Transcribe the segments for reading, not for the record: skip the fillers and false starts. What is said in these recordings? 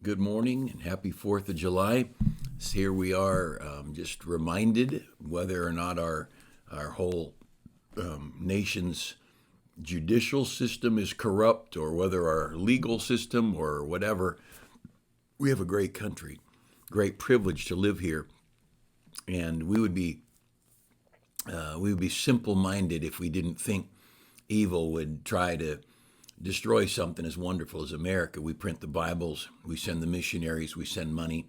Good morning and happy 4th of July. So here we are, just reminded whether or not our whole nation's judicial system is corrupt or whether our legal system or whatever. We have a great country, great privilege to live here, and we would be simple-minded if we didn't think evil would try to destroy something as wonderful as America. We print the Bibles, we send the missionaries, we send money,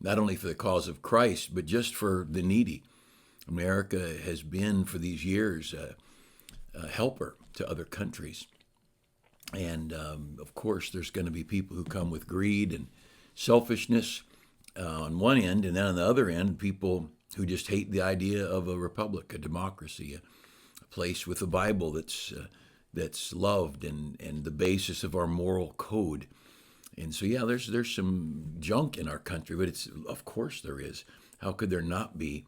not only for the cause of Christ, but just for the needy. America has been, for these years, a helper to other countries. And of course, there's going to be people who come with greed and selfishness on one end, and then on the other end, people who just hate the idea of a republic, a democracy, a place with a Bible that's loved and the basis of our moral code. And so, yeah, there's some junk in our country, but of course there is. How could there not be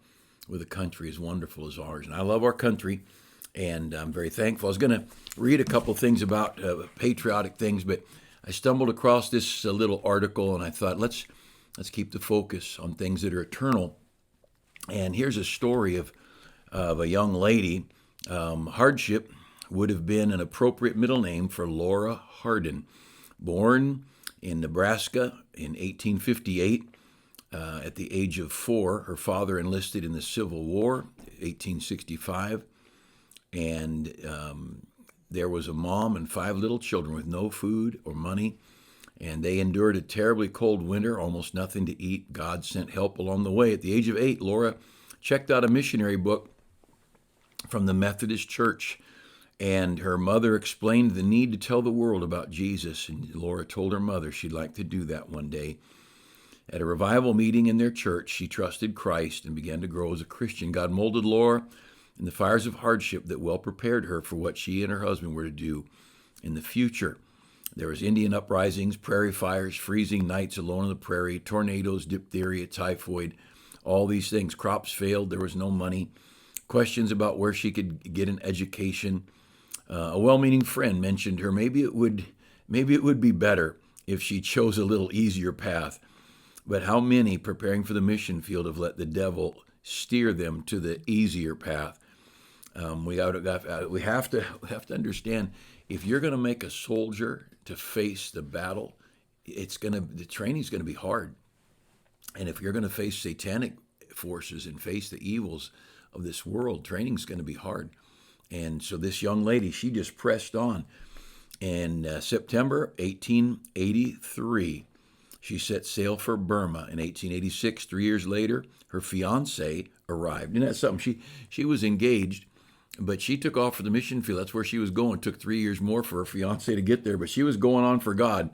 with a country as wonderful as ours? And I love our country, and I'm very thankful. I was going to read a couple things about patriotic things, but I stumbled across this little article, and I thought, let's keep the focus on things that are eternal. And here's a story of a young lady. Hardship would have been an appropriate middle name for Laura Hardin. Born in Nebraska in 1858, at the age of 4, her father enlisted in the Civil War, 1865, and there was a mom and 5 little children with no food or money, and they endured a terribly cold winter, almost nothing to eat. God sent help along the way. At the age of 8, Laura checked out a missionary book from the Methodist Church, and her mother explained the need to tell the world about Jesus, and Laura told her mother she'd like to do that one day. At a revival meeting in their church, she trusted Christ and began to grow as a Christian. God molded Laura in the fires of hardship that well prepared her for what she and her husband were to do in the future. There was Indian uprisings, prairie fires, freezing nights alone on the prairie, tornadoes, diphtheria, typhoid, all these things. Crops failed, there was no money. Questions about where she could get an education. A well-meaning friend mentioned her. Maybe it would be better if she chose a little easier path. But how many preparing for the mission field have let the devil steer them to the easier path? We have to understand, if you're going to make a soldier to face the battle, the training's going to be hard. And if you're going to face satanic forces and face the evils of this world, training's going to be hard. And so this young lady, she just pressed on. In September 1883, she set sail for Burma. In 1886, 3 years later, her fiancé arrived. And that's something. She was engaged, but she took off for the mission field. That's where she was going. It took 3 years more for her fiancé to get there, but she was going on for God.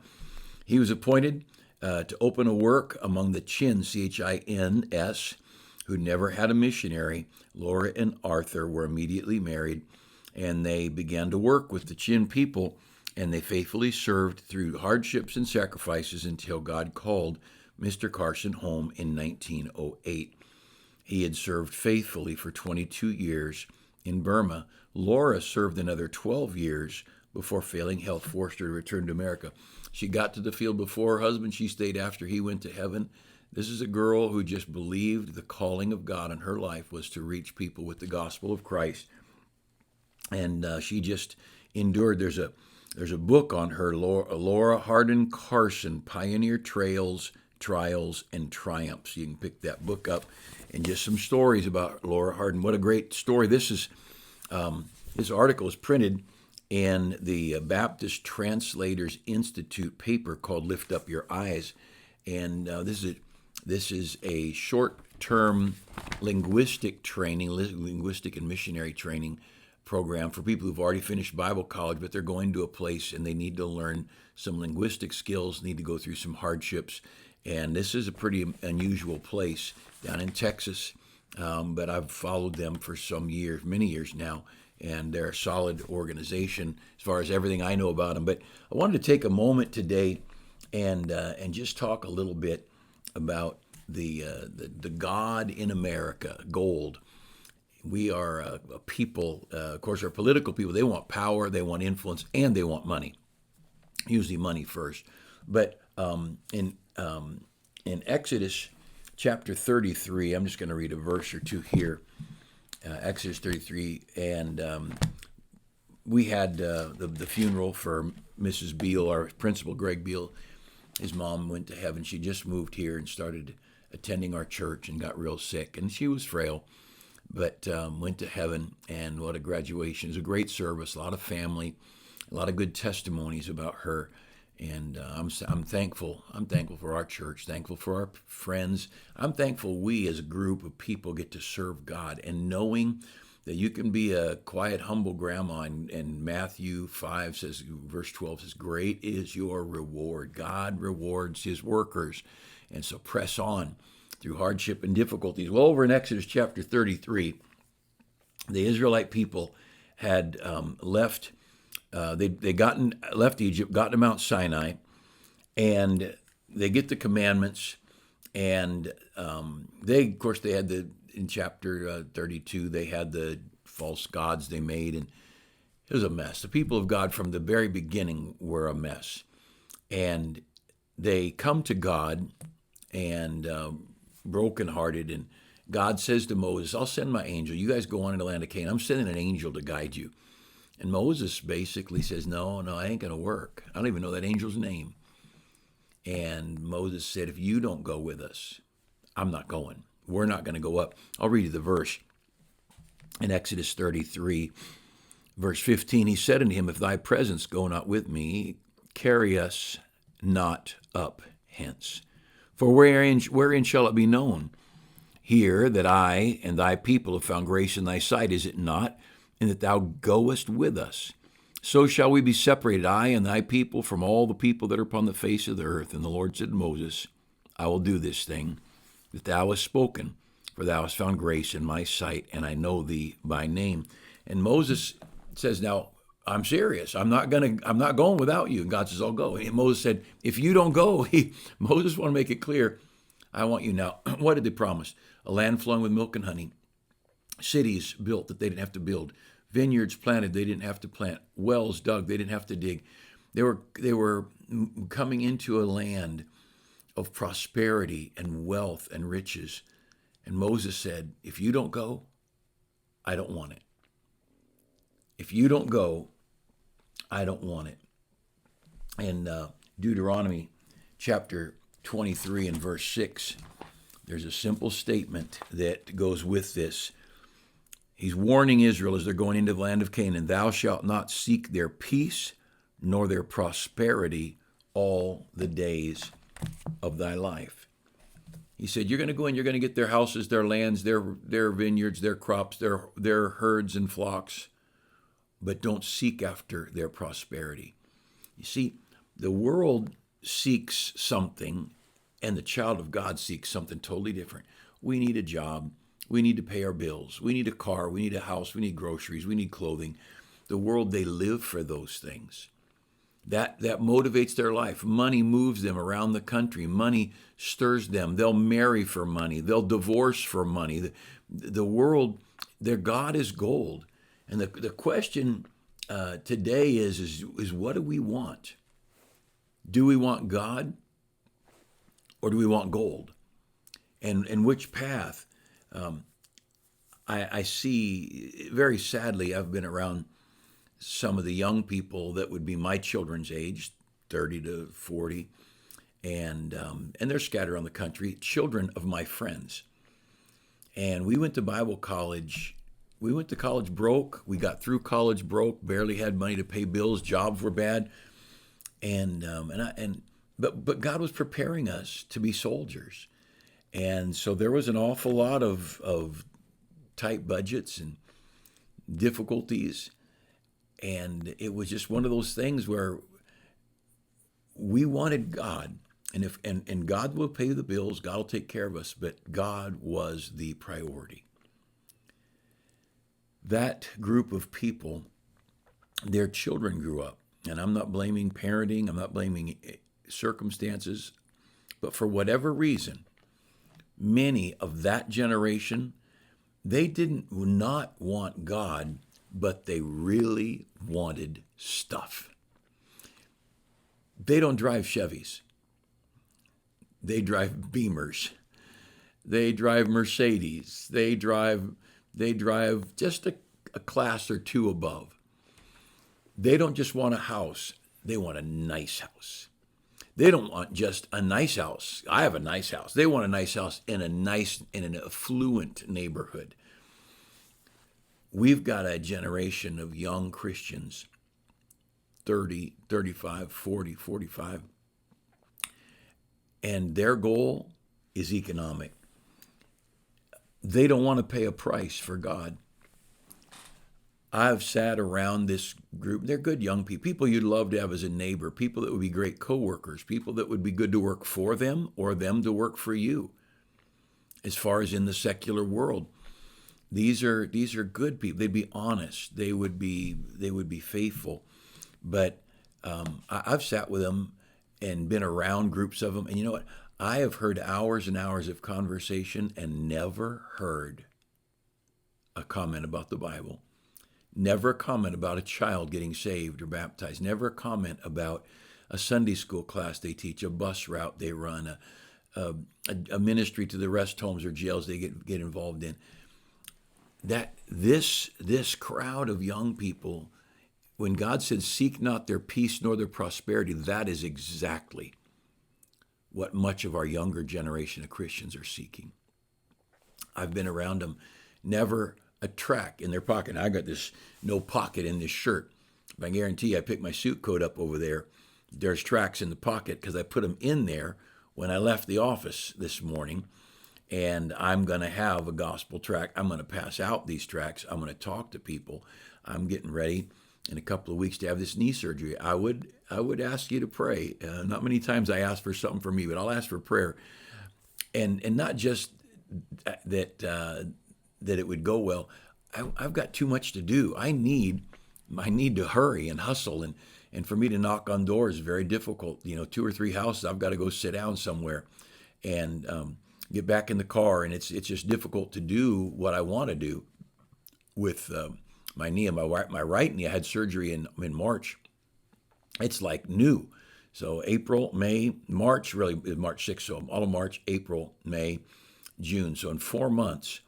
He was appointed to open a work among the Chins, Chins, who never had a missionary. Laura and Arthur were immediately married, and they began to work with the Chin people, and they faithfully served through hardships and sacrifices until God called Mr. Carson home in 1908. He had served faithfully for 22 years in Burma. Laura served another 12 years before failing health forced her to return to America. She got to the field before her husband. She stayed after he went to heaven. This is a girl who just believed the calling of God in her life was to reach people with the gospel of Christ. And she just endured. There's a book on her, Laura Hardin Carson, Pioneer Trails, Trials, and Triumphs. You can pick that book up, and just some stories about Laura Hardin. What a great story. This article is printed in the Baptist Translators Institute paper called Lift Up Your Eyes. And this is a short-term linguistic and missionary training program for people who've already finished Bible college, but they're going to a place and they need to learn some linguistic skills, need to go through some hardships. And this is a pretty unusual place down in Texas, but I've followed them for many years now, and they're a solid organization as far as everything I know about them. But I wanted to take a moment today and just talk a little bit about the God in America, gold. We are a people, of course, our political people, they want power, they want influence, and they want money. Usually money first. But In Exodus chapter 33, I'm just going to read a verse or two here. Exodus 33, and we had the funeral for Mrs. Beal, our principal, Greg Beal. His mom went to heaven. She just moved here and started attending our church and got real sick. And she was frail, but went to heaven. And what a graduation. It was a great service, a lot of family, a lot of good testimonies about her. And I'm thankful. I'm thankful for our church, thankful for our friends. I'm thankful we as a group of people get to serve God, and knowing that you can be a quiet, humble grandma. And Matthew 5 says, verse 12 says, great is your reward. God rewards his workers. And so press on through hardship and difficulties. Well, over in Exodus chapter 33, the Israelite people had left. Left Egypt, got to Mount Sinai, and they get the commandments. And of course, they had in chapter 32, they had the false gods they made, and it was a mess. The people of God from the very beginning were a mess. And they come to God and brokenhearted, and God says to Moses, I'll send my angel. You guys go on into the land of Canaan. I'm sending an angel to guide you. And Moses basically says, no, I ain't going to work. I don't even know that angel's name. And Moses said, if you don't go with us, I'm not going. We're not going to go up. I'll read you the verse. In Exodus 33, verse 15, he said unto him, if thy presence go not with me, carry us not up hence. For wherein shall it be known? Here that I and thy people have found grace in thy sight, is it not? And that thou goest with us. So shall we be separated, I and thy people, from all the people that are upon the face of the earth. And the Lord said to Moses, I will do this thing that thou hast spoken, for thou hast found grace in my sight, and I know thee by name. And Moses says, now, I'm serious. I'm not going without you. And God says, I'll go. And Moses said, if you don't go, Moses want to make it clear, I want you now. What did they promise? A land flowing with milk and honey. Cities built that they didn't have to build, vineyards planted they didn't have to plant, wells dug they didn't have to dig. They were coming into a land of prosperity and wealth and riches. And Moses said, if you don't go, I don't want it. If you don't go, I don't want it. In Deuteronomy chapter 23 and verse 6, there's a simple statement that goes with this. He's warning Israel as they're going into the land of Canaan, thou shalt not seek their peace nor their prosperity all the days of thy life. He said, you're going to go in, you're going to get their houses, their lands, their vineyards, their crops, their herds and flocks, but don't seek after their prosperity. You see, the world seeks something, and the child of God seeks something totally different. We need a job. We need to pay our bills. We need a car. We need a house. We need groceries. We need clothing. The world, they live for those things. That motivates their life. Money moves them around the country. Money stirs them. They'll marry for money. They'll divorce for money. The world, their God is gold. And the question today is what do we want? Do we want God or do we want gold? And which path? I see, very sadly, I've been around some of the young people that would be my children's age, 30 to 40, and they're scattered around the country, children of my friends. And we went to Bible college. We went to college broke. We got through college broke, barely had money to pay bills. Jobs were bad. But God was preparing us to be soldiers. And so there was an awful lot of tight budgets and difficulties. And it was just one of those things where we wanted God. And God will pay the bills, God will take care of us, but God was the priority. That group of people, their children grew up. And I'm not blaming parenting, I'm not blaming circumstances, but for whatever reason, many of that generation, they did not want God, but they really wanted stuff. They don't drive Chevys. They drive Beamers. They drive Mercedes. They drive just a class or two above. They don't just want a house. They want a nice house. They don't want just a nice house. I have a nice house. They want a nice house in an affluent neighborhood. We've got a generation of young Christians, 30, 35, 40, 45, and their goal is economic. They don't want to pay a price for God. I've sat around this group. They're good young people you'd love to have as a neighbor, people that would be great coworkers, people that would be good to work for them or them to work for you. As far as in the secular world, these are good people. They'd be honest. They would be faithful. But I've sat with them and been around groups of them, and you know what? I have heard hours and hours of conversation and never heard a comment about the Bible. Never a comment about a child getting saved or baptized. Never a comment about a Sunday school class they teach, a bus route they run, a ministry to the rest homes or jails they get involved in. That this crowd of young people, when God said, "Seek not their peace nor their prosperity," that is exactly what much of our younger generation of Christians are seeking. I've been around them. Never a track in their pocket. I got this no pocket in this shirt. But I guarantee you, I picked my suit coat up over there. There's tracks in the pocket because I put them in there when I left the office this morning. And I'm going to have a gospel track. I'm going to pass out these tracks. I'm going to talk to people. I'm getting ready in a couple of weeks to have this knee surgery. I would ask you to pray. Not many times I ask for something for me, but I'll ask for prayer. And not just that it would go well. I've got too much to do. I need to hurry and hustle, and for me to knock on doors is very difficult. 2 or 3 houses, I've got to go sit down somewhere and get back in the car, and it's just difficult to do what I want to do with my knee. And my right knee, I had surgery in March. It's like new. So April, May, March, really March 6th. So all of March, April, May, June. So in 4 months,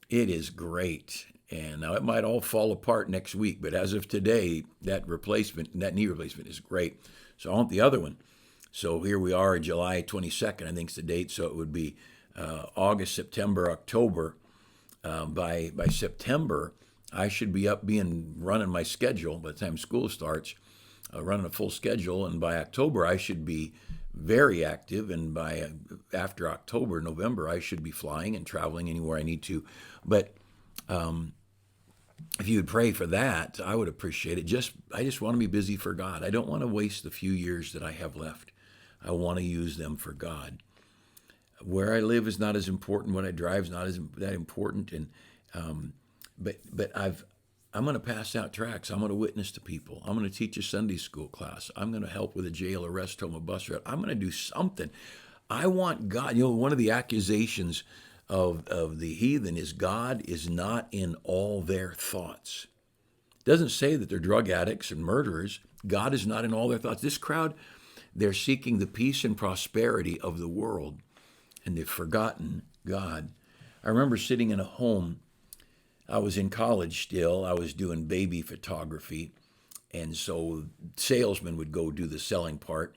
it is great. And now it might all fall apart next week, but as of today, that knee replacement is great. So I want the other one. So here we are, July 22nd, I think is the date. So it would be August, September, October. By September, I should be up running my schedule by the time school starts, running a full schedule. And by October, I should be very active. And after October, November, I should be flying and traveling anywhere I need to. But if you would pray for that, I would appreciate it. I just want to be busy for God. I don't want to waste the few years that I have left. I want to use them for God. Where I live is not as important. What I drive is not that important. And but I'm going to pass out tracts. I'm going to witness to people. I'm going to teach a Sunday school class. I'm going to help with a jail, a rest home, a bus route. I'm going to do something. I want God. One of the accusations of the heathen is God is not in all their thoughts. It doesn't say that they're drug addicts and murderers. God is not in all their thoughts. This crowd, they're seeking the peace and prosperity of the world, and they've forgotten God. I remember sitting in a home. I was in college still. I was doing baby photography, and so salesmen would go do the selling part,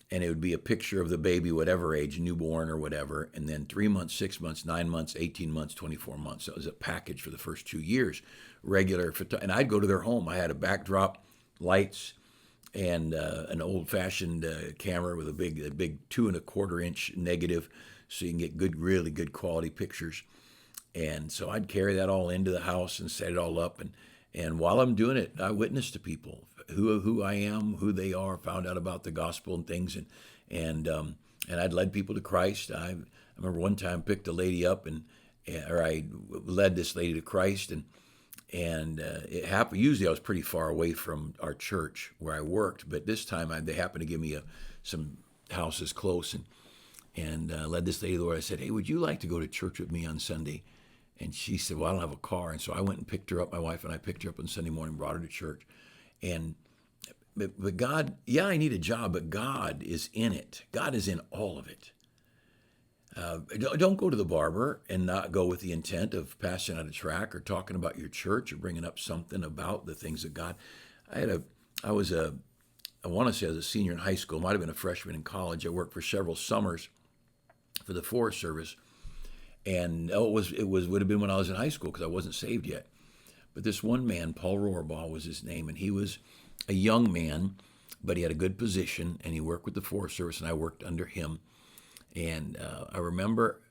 and it would be a picture of the baby, whatever age, newborn or whatever, and then 3 months, 6 months, 9 months, 18 months, 24 months. So it was a package for the first 2 years, regular photo. And I'd go to their home. I had a backdrop, lights, and an old-fashioned camera with a big 2 1/4 inch negative, so you can get really good quality pictures. And so I'd carry that all into the house and set it all up. And while I'm doing it, I witness to people who I am, who they are, found out about the gospel and things. And I'd led people to Christ. I remember one time picked a lady up or I led this lady to Christ. And it happened. Usually I was pretty far away from our church where I worked. But this time they happened to give me some houses close and led this lady to the Lord. I said, "Hey, would you like to go to church with me on Sunday?" And she said, "Well, I don't have a car." And so I went and picked her up. My wife and I picked her up on Sunday morning, brought her to church. But God, I need a job, but God is in it. God is in all of it. Don't go to the barber and not go with the intent of passing out a tract or talking about your church or bringing up something about the things of God. I was I want to say I was a senior in high school, might have been a freshman in college. I worked for several summers for the Forest Service, and would have been when I was in high school because I wasn't saved yet. But this one man, Paul Rohrbaugh was his name, and he was a young man, but he had a good position, and he worked with the Forest Service, and I worked under him. And I remember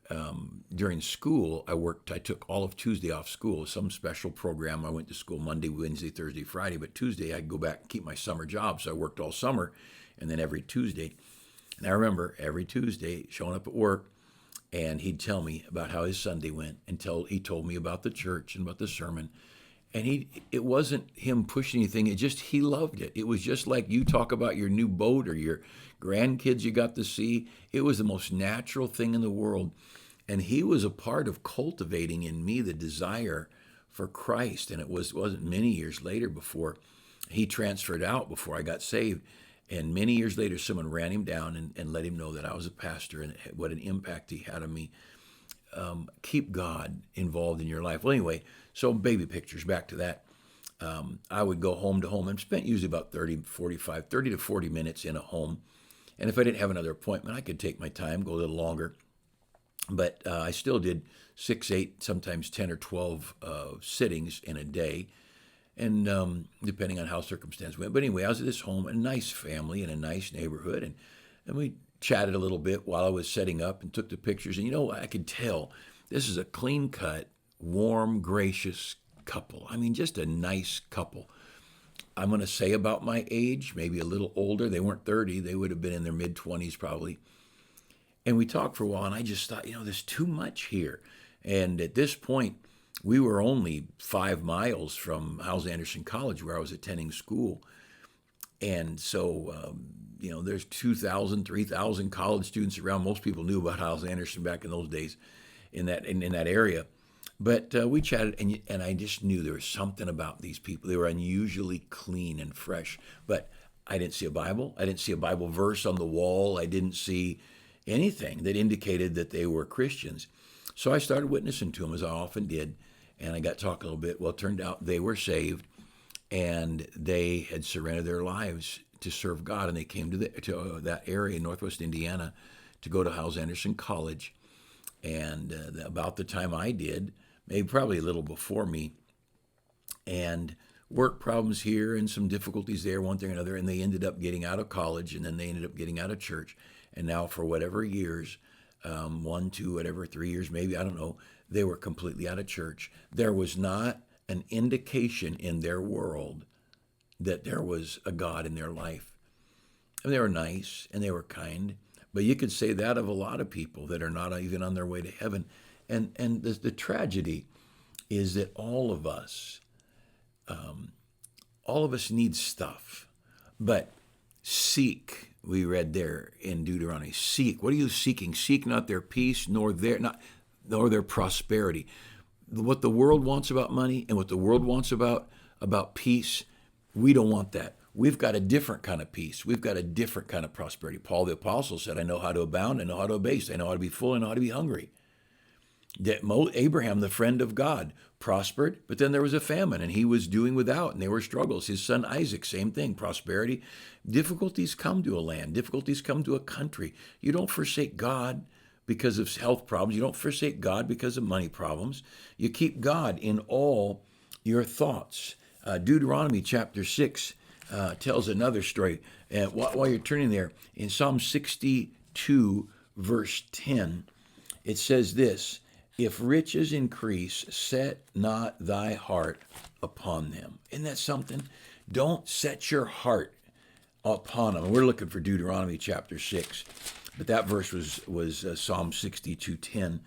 during school, I took all of Tuesday off school, some special program. I went to school Monday, Wednesday, Thursday, Friday, but Tuesday I'd go back and keep my summer job. So I worked all summer, and then every Tuesday. And I remember every Tuesday showing up at work, and he'd tell me about how his Sunday went until he told me about the church and about the sermon. And it wasn't him pushing anything. He loved it. It was just like you talk about your new boat or your grandkids you got to see. It was the most natural thing in the world. And he was a part of cultivating in me the desire for Christ. And it wasn't many years later before he transferred out, before I got saved. And many years later, someone ran him down and let him know that I was a pastor and what an impact he had on me. Keep God involved in your life. Well, anyway, so baby pictures, back to that. I would go home to home and spent usually about 30 to 40 minutes in a home. And if I didn't have another appointment, I could take my time, go a little longer. But I still did 6, 8, sometimes 10 or 12 sittings in a day. And depending on how circumstances went. But anyway, I was at this home, a nice family in a nice neighborhood. And we chatted a little bit while I was setting up and took the pictures. And I could tell this is a clean-cut, warm, gracious couple. I mean, just a nice couple. I'm going to say about my age, maybe a little older. They weren't 30. They would have been in their mid-20s probably. And we talked for a while, and I just thought, there's too much here. And at this point, we were only 5 miles from Howes Anderson College, where I was attending school. And so, there's 2,000, 3,000 college students around. Most people knew about Howes Anderson back in those days in that area. But we chatted, and I just knew there was something about these people. They were unusually clean and fresh. But I didn't see a Bible. I didn't see a Bible verse on the wall. I didn't see anything that indicated that they were Christians. So I started witnessing to them, as I often did, and I got talking a little bit. Well, it turned out they were saved, and they had surrendered their lives to serve God, and they came to that area in Northwest Indiana to go to Howes Anderson College. And about the time I did, maybe probably a little before me, and work problems here and some difficulties there, one thing or another, and they ended up getting out of college, and then they ended up getting out of church. And now for whatever years, 1, 2, whatever, 3 years maybe, I don't know, they were completely out of church. There was not an indication in their world that there was a God in their life. And they were nice and they were kind, but you could say that of a lot of people that are not even on their way to heaven. And the tragedy is that all of us need stuff, but seek. We read there in Deuteronomy, seek. What are you seeking? Seek not their peace, nor their prosperity. What the world wants about money and what the world wants about peace, we don't want that. We've got a different kind of peace. We've got a different kind of prosperity. Paul the Apostle said, I know how to abound, I know how to abase, I know how to be full, I know how to be hungry. Abraham, the friend of God, prospered, but then there was a famine, and he was doing without, and there were struggles. His son Isaac, same thing, prosperity. Difficulties come to a land. Difficulties come to a country. You don't forsake God because of health problems. You don't forsake God because of money problems. You keep God in all your thoughts. Deuteronomy chapter 6 tells another story. And while you're turning there, in Psalm 62, verse 10, it says this, if riches increase, set not thy heart upon them. Isn't that something? Don't set your heart upon them. And we're looking for Deuteronomy chapter 6, but that verse was Psalm 62:10.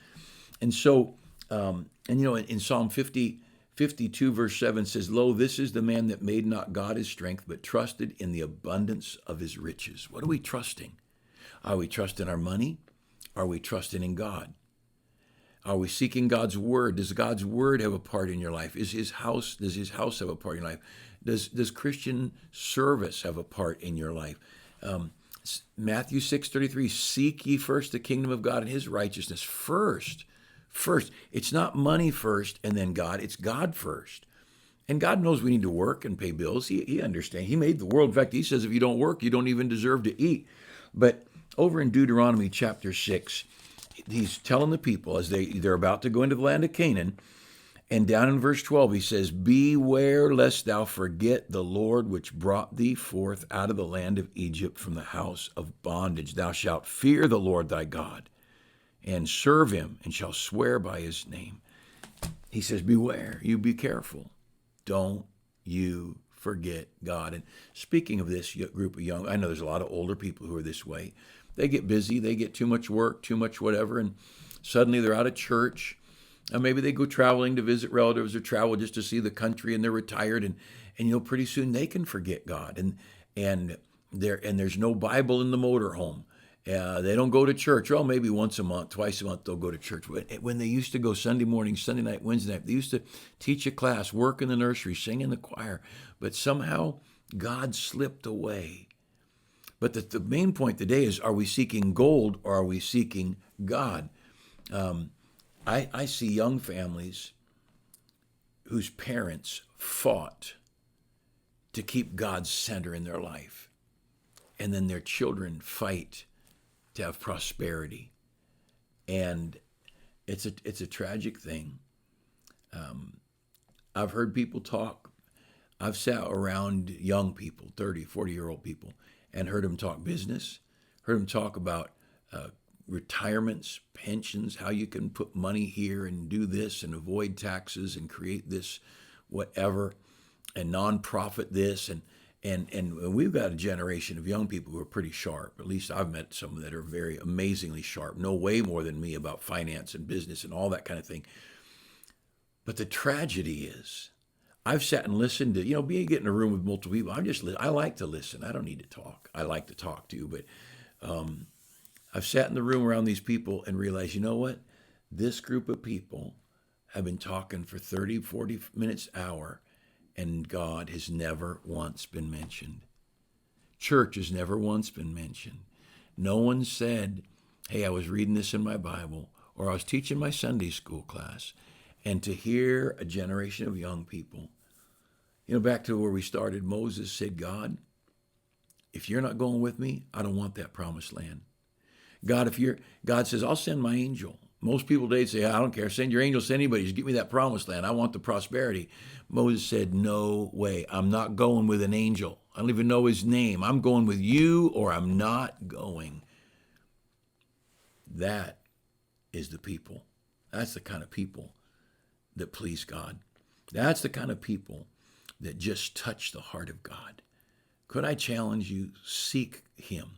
And so, in Psalm 52, verse 7 says, lo, this is the man that made not God his strength, but trusted in the abundance of his riches. What are we trusting? Are we trusting our money? Are we trusting in God? Are we seeking God's word? Does God's word have a part in your life? Does his house have a part in your life? Does Christian service have a part in your life? Matthew 6:33, seek ye first the kingdom of God and his righteousness first. First. It's not money first and then God. It's God first. And God knows we need to work and pay bills. He understands. He made the world. In fact, he says if you don't work, you don't even deserve to eat. But over in Deuteronomy chapter 6, he's telling the people as they're about to go into the land of Canaan, and down in verse 12, he says, beware lest thou forget the Lord which brought thee forth out of the land of Egypt from the house of bondage. Thou shalt fear the Lord thy God and serve him and shall swear by his name. He says, beware, you be careful. Don't you forget God. And speaking of this group of young, I know there's a lot of older people who are this way. They get busy, they get too much work, too much whatever, and suddenly they're out of church. Maybe they go traveling to visit relatives or travel just to see the country, and they're retired, and pretty soon they can forget God. And there's no Bible in the motorhome. They don't go to church. Well, maybe once a month, twice a month they'll go to church. When they used to go Sunday morning, Sunday night, Wednesday night, they used to teach a class, work in the nursery, sing in the choir. But somehow God slipped away. But the main point today is, are we seeking gold or are we seeking God? I see young families whose parents fought to keep God center in their life. And then their children fight to have prosperity. And it's a tragic thing. I've heard people talk. I've sat around young people, 30, 40-year-old people, and heard them talk business, heard them talk about retirements, pensions, how you can put money here and do this and avoid taxes and create this whatever, and nonprofit this. And we've got a generation of young people who are pretty sharp. At least I've met some that are very amazingly sharp, know way more than me about finance and business and all that kind of thing. But the tragedy is, I've sat and listened to, get in a room with multiple people. I like to listen. I don't need to talk. I like to talk to you, but I've sat in the room around these people and realized, you know what? This group of people have been talking for 30, 40 minutes, hour, and God has never once been mentioned. Church has never once been mentioned. No one said, hey, I was reading this in my Bible, or I was teaching my Sunday school class. And to hear a generation of young people, back to where we started, Moses said, God, if you're not going with me, I don't want that promised land. God says, I'll send my angel. Most people today say, I don't care, send your angel, send anybody, just give me that promised land. I want the prosperity. Moses said, no way, I'm not going with an angel. I don't even know his name. I'm going with you or I'm not going. That is the people. That's the kind of people that please God. That's the kind of people that just touch the heart of God. Could I challenge you? Seek him.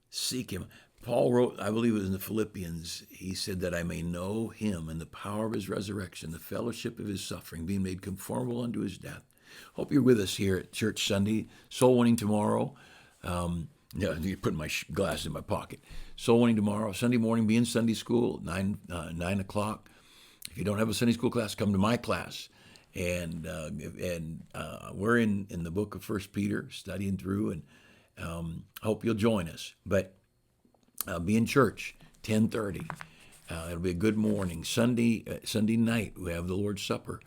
Seek him. Paul wrote, I believe it was in the Philippians, he said that I may know him and the power of his resurrection, the fellowship of his suffering, being made conformable unto his death. Hope you're with us here at Church Sunday. Soul winning tomorrow. You're putting my glasses in my pocket. Soul winning tomorrow. Sunday morning, be in Sunday school, 9 o'clock. If you don't have a Sunday school class, come to my class. And we're in the book of 1 Peter, studying through, and hope you'll join us. But be in church, 10:30. It'll be a good morning. Sunday night, we have the Lord's Supper.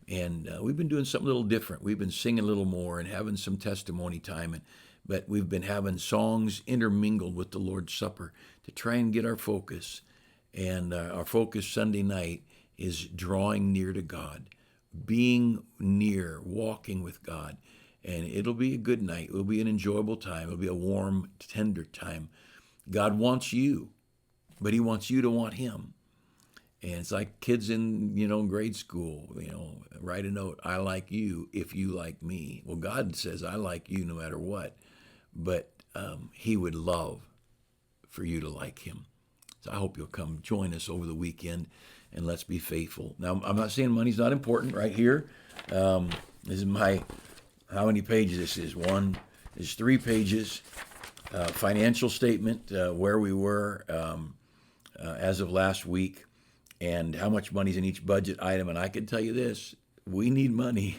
And we've been doing something a little different. We've been singing a little more and having some testimony time. But we've been having songs intermingled with the Lord's Supper to try and get our focus. And our focus Sunday night is drawing near to God, being near, walking with God. And it'll be a good night. It'll be an enjoyable time. It'll be a warm, tender time. God wants you, but he wants you to want him. And it's like kids in, grade school, write a note, I like you if you like me. Well, God says, I like you no matter what. But he would love for you to like him. So I hope you'll come join us over the weekend, and let's be faithful. Now, I'm not saying money's not important right here. This is how many pages this is? It's 3 pages. Financial statement, where we were as of last week, and how much money's in each budget item. And I can tell you this, we need money.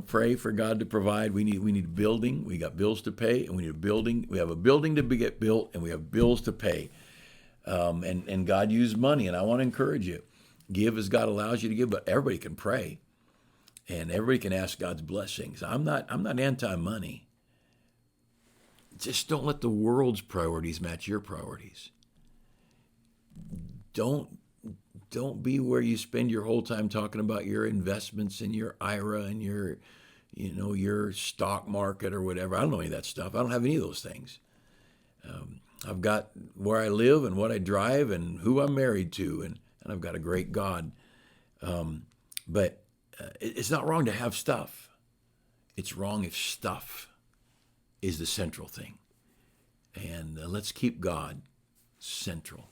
Pray for God to provide. We need a building. We got bills to pay, and we need a building. We have a building to get built, and we have bills to pay. And God used money, and I want to encourage you. Give as God allows you to give, but everybody can pray, and everybody can ask God's blessings. I'm not anti-money. Just don't let the world's priorities match your priorities. Don't be where you spend your whole time talking about your investments and your IRA and your stock market or whatever. I don't know any of that stuff. I don't have any of those things. I've got where I live and what I drive and who I'm married to, and I've got a great God. But it's not wrong to have stuff. It's wrong if stuff is the central thing. And let's keep God central.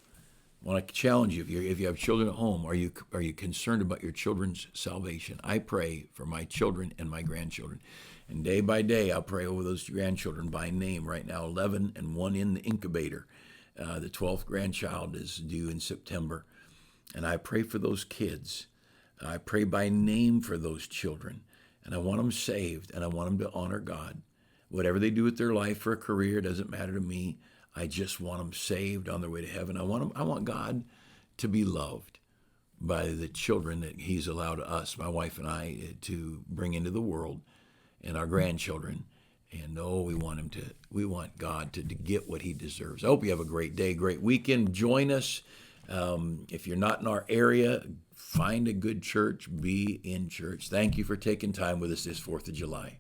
I want to challenge you, if you have children at home, are you concerned about your children's salvation? I pray for my children and my grandchildren. And day by day, I'll pray over those grandchildren by name. Right now, 11 and 1 in the incubator. The 12th grandchild is due in September. And I pray for those kids. I pray by name for those children. And I want them saved, and I want them to honor God. Whatever they do with their life for a career doesn't matter to me. I just want them saved on their way to heaven. I want God to be loved by the children that He's allowed us, my wife and I, to bring into the world, and our grandchildren. And we want God to get what He deserves. I hope you have a great day, great weekend. Join us. If you're not in our area, find a good church, be in church. Thank you for taking time with us this 4th of July.